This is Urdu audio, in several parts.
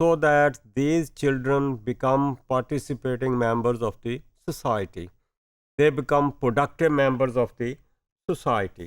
so that these children become participating members of the society. They become productive members of the society.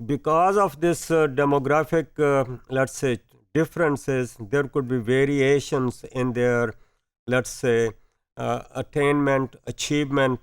because of this demographic let's say differences, there could be variations in their let's say attainment achievement,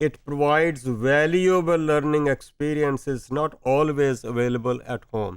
it provides valuable learning experiences not always available at home.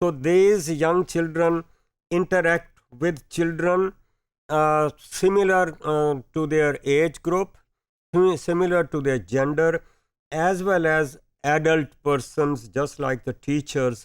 So these young children interact with children similar to their age group, similar to their gender, as well as adult persons just like the teachers.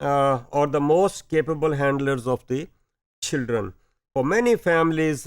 or the most capable handlers of the children. For many families,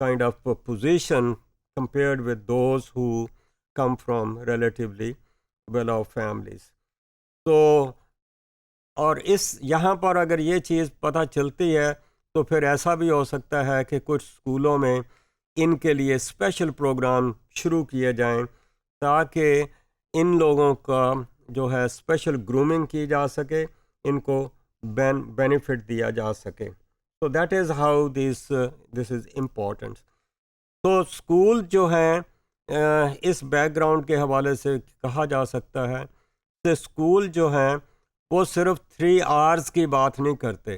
kind of a position compared with those who come from relatively well-off families. So اور یہاں پر اگر یہ چیز پتہ چلتی ہے تو پھر ایسا بھی ہو سکتا ہے کہ کچھ اسکولوں میں ان کے لیے اسپیشل پروگرام شروع کیے جائیں تاکہ ان لوگوں کا جو ہے اسپیشل گرومنگ کی جا سکے، ان کو بینیفٹ دیا جا سکے. So that is how this is important. تو اسکول جو ہیں اس بیک گراؤنڈ کے حوالے سے کہا جا سکتا ہے کہ اسکول جو ہیں وہ صرف 3 آرز کی بات نہیں کرتے.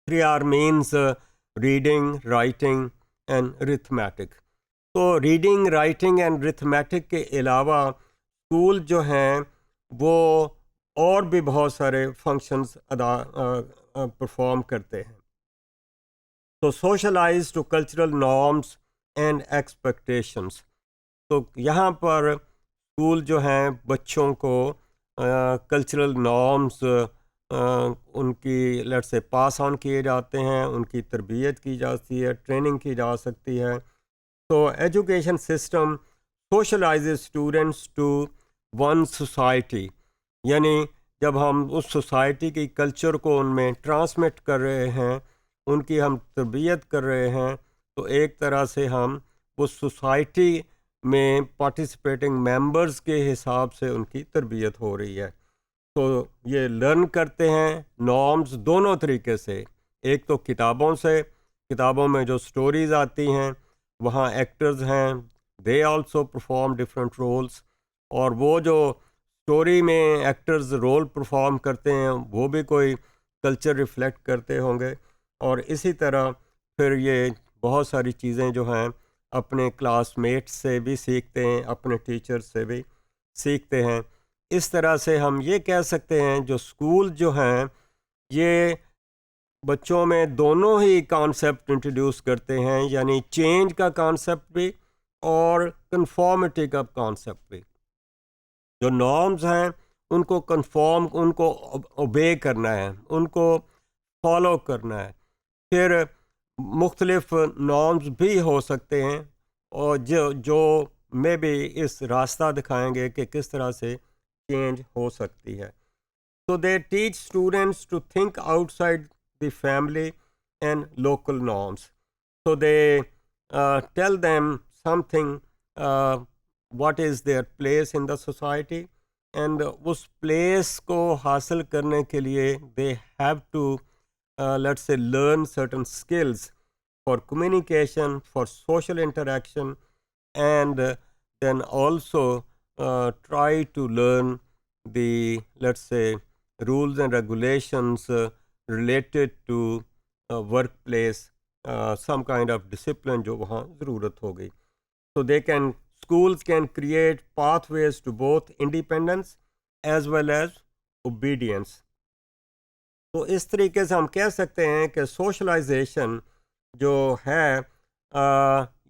3 R means reading, writing and arithmetic. تو ریڈنگ، رائٹنگ اینڈ ریتھمیٹک کے علاوہ اسکول جو ہیں وہ اور بھی بہت سارے فنکشنز پرفارم کرتے ہیں. تو socialise to cultural norms and expectations. تو یہاں پر اسکول جو ہیں بچوں کو کلچرل نارمس ان کی لیٹ سے پاس آن کیے جاتے ہیں، ان کی تربیت کی جاتی ہے، ٹریننگ کی جا سکتی ہے. تو education system socialise students to one society, یعنی جب ہم اس سوسائٹی کی کلچر کو ان میں ٹرانسمٹ کر رہے ہیں، ان کی ہم تربیت کر رہے ہیں، تو ایک طرح سے ہم اس سوسائٹی میں پارٹیسپیٹنگ ممبرز کے حساب سے ان کی تربیت ہو رہی ہے. تو یہ لرن کرتے ہیں نارمز دونوں طریقے سے. ایک تو کتابوں سے، کتابوں میں جو سٹوریز آتی ہیں وہاں ایکٹرز ہیں، they also perform different roles, اور وہ جو سٹوری میں ایکٹرز رول پرفارم کرتے ہیں وہ بھی کوئی کلچر ریفلیکٹ کرتے ہوں گے. اور اسی طرح پھر یہ بہت ساری چیزیں جو ہیں اپنے کلاس میٹس سے بھی سیکھتے ہیں، اپنے ٹیچر سے بھی سیکھتے ہیں. اس طرح سے ہم یہ کہہ سکتے ہیں جو اسکول جو ہیں یہ بچوں میں دونوں ہی کانسیپٹ انٹروڈیوس کرتے ہیں، یعنی چینج کا کانسیپٹ بھی اور کنفارمٹی کا کانسیپٹ بھی. جو نارمز ہیں ان کو کنفارم، ان کو اوبے کرنا ہے، ان کو فالو کرنا ہے. پھر مختلف نارمز بھی ہو سکتے ہیں اور جو میں بھی اس راستہ دکھائیں گے کہ کس طرح سے چینج ہو سکتی ہے. So they teach students to think outside the family and local norms. So they tell them something, what is their place in the society, and us place کو حاصل کرنے کے لیے they have to let's say learn certain skills for communication, for social interaction, and then also try to learn the let's say rules and regulations related to workplace, some kind of discipline جو وہاں ضرورت ہوگی. So schools can create pathways to both independence as well as obedience. تو اس طریقے سے ہم کہہ سکتے ہیں کہ سوشلائزیشن جو ہے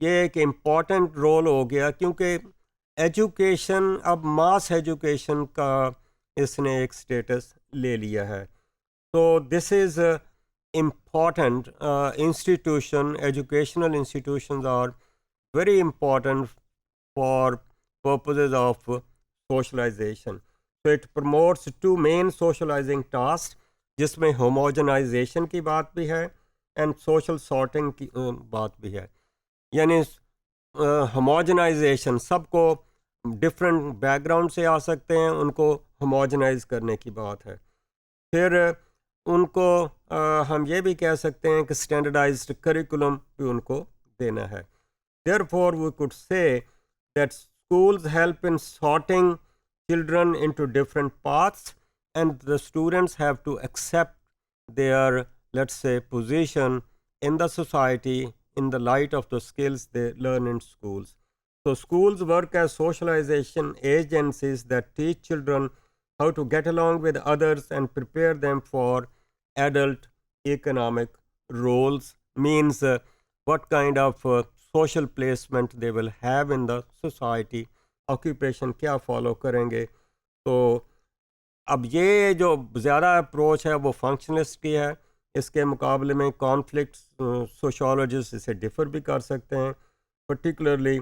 یہ ایک امپورٹنٹ رول ہو گیا، کیونکہ ایجوکیشن اب ماس ایجوکیشن کا اس نے ایک سٹیٹس لے لیا ہے. تو this is important institution, educational institutions are very important for purposes of socialization. So it promotes 2 main socializing tasks جس میں ہوموجنائزیشن کی بات بھی ہے اینڈ سوشل سارٹنگ کی بات بھی ہے. یعنی ہوموجنائزیشن، سب کو ڈفرینٹ بیک گراؤنڈ سے آ سکتے ہیں، ان کو ہوموجنائز کرنے کی بات ہے. پھر ان کو ہم یہ بھی کہہ سکتے ہیں کہ اسٹینڈرڈائزڈ کریکولم بھی ان کو دینا ہے. Therefore we could say that schools help in sorting children into different paths, and the students have to accept their, let's say, position in the society in the light of the skills they learn in schools. So schools work as socialization agencies that teach children how to get along with others and prepare them for adult economic roles, means what kind of social placement they will have in the society, occupation کیا فالو کریں گے. تو اب یہ جو زیادہ اپروچ ہے وہ فنکشنلسٹ کی ہے، اس کے مقابلے میں کانفلکٹ سوشولوجسٹ اسے ڈفر بھی کر سکتے ہیں. پرٹیکولرلی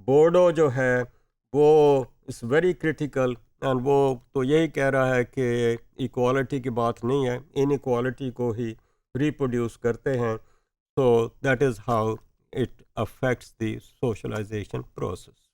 بورڈو جو ہے وہ اس ویری کریٹیکل اینڈ وہ تو یہی کہہ رہا ہے کہ ایکوالٹی کی بات نہیں ہے، ان ایکوالٹی کو ہی ریپروڈیوس کرتے ہیں. So that is how it affects the socialization process.